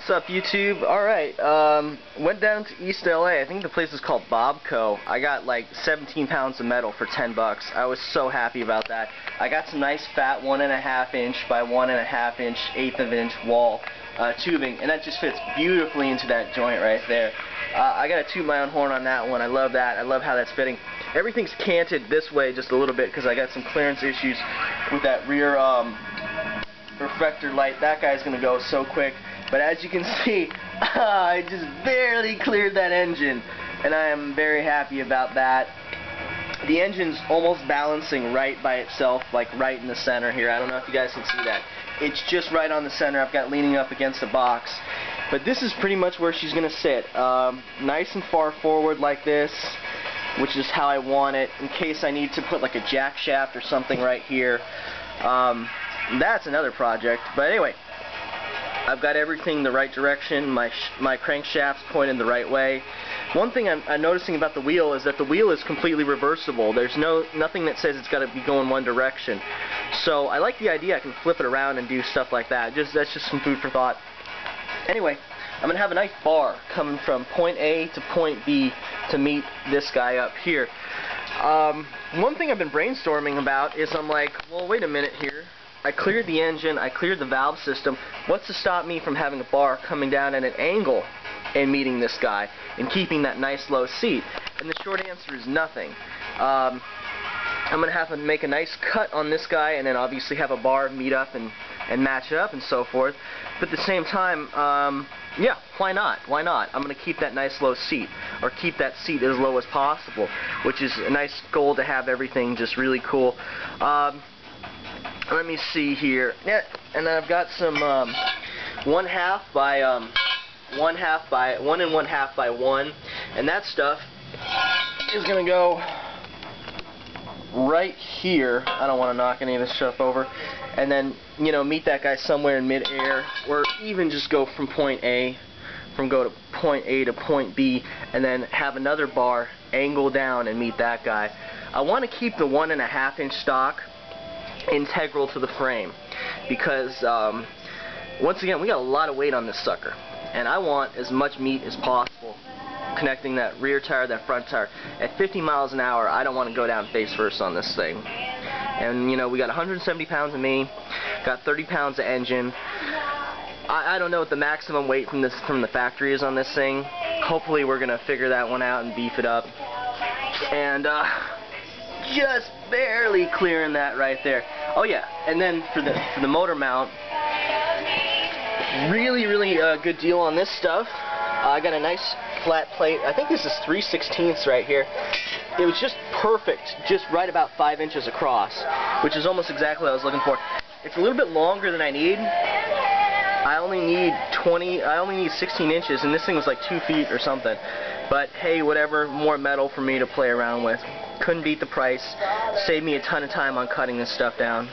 What's up, YouTube? Alright, went down to East LA. I think the place is called Bobco. I got like 17 pounds of metal for 10 bucks. I was so happy about that. I got some nice fat 1.5 inch by 1.5 inch, 1/8 of an inch wall tubing, and that just fits beautifully into that joint right there. I got to toot my own horn on that one. I love that. I love how that's fitting. Everything's canted this way just a little bit because I got some clearance issues with that rear reflector light. That guy's going to go so quick. But as you can see, I just barely cleared that engine, and I am very happy about that. The engine's almost balancing right by itself, like right in the center here. I don't know if you guys can see that. It's just right on the center. I've got leaning up against the box. But this is pretty much where she's going to sit. Nice and far forward like this, which is how I want it, in case I need to put like a jack shaft or something right here. That's another project. But anyway, I've got everything the right direction. My crankshaft's pointed the right way. One thing I'm noticing about the wheel is that the wheel is completely reversible. There's nothing that says it's got to be going one direction. So I like the idea. I can flip it around and do stuff like that. That's just some food for thought. Anyway, I'm going to have a nice bar coming from point A to point B to meet this guy up here. One thing I've been brainstorming about is I'm like, well, wait a minute here. I cleared the engine, I cleared the valve system. What's to stop me from having a bar coming down at an angle and meeting this guy and keeping that nice low seat? And the short answer is nothing. I'm going to have to make a nice cut on this guy and then obviously have a bar meet up and match it up and so forth. But at the same time, yeah, why not? Why not? I'm going to keep that nice low seat, or keep that seat as low as possible, which is a nice goal to have everything just really cool. Let me see here. Yeah, and then I've got some 1/2 by 1/2 by 1 1/2 by 1, and that stuff is gonna go right here. I don't want to knock any of this stuff over. And then, you know, meet that guy somewhere in mid-air, or even just go from point A, go to point A to point B, and then have another bar angle down and meet that guy. I want to keep the 1.5 inch stock integral to the frame because once again, we got a lot of weight on this sucker, and I want as much meat as possible connecting that rear tire, that front tire. At 50 miles an hour, I don't want to go down face first on this thing. And you know, we got 170 pounds of me, got 30 pounds of engine. I don't know what the maximum weight from the factory is on this thing. Hopefully we're gonna figure that one out and beef it up. And just barely clearing that right there. Oh yeah, and then for the motor mount, really good deal on this stuff. I got a nice flat plate. I think this is 3/16 right here. It was just perfect, just right about 5 inches across, which is almost exactly what I was looking for. It's a little bit longer than I need. I only need 16 inches, and this thing was like 2 feet or something. But hey, whatever, more metal for me to play around with. Couldn't beat the price. Saved me a ton of time on cutting this stuff down.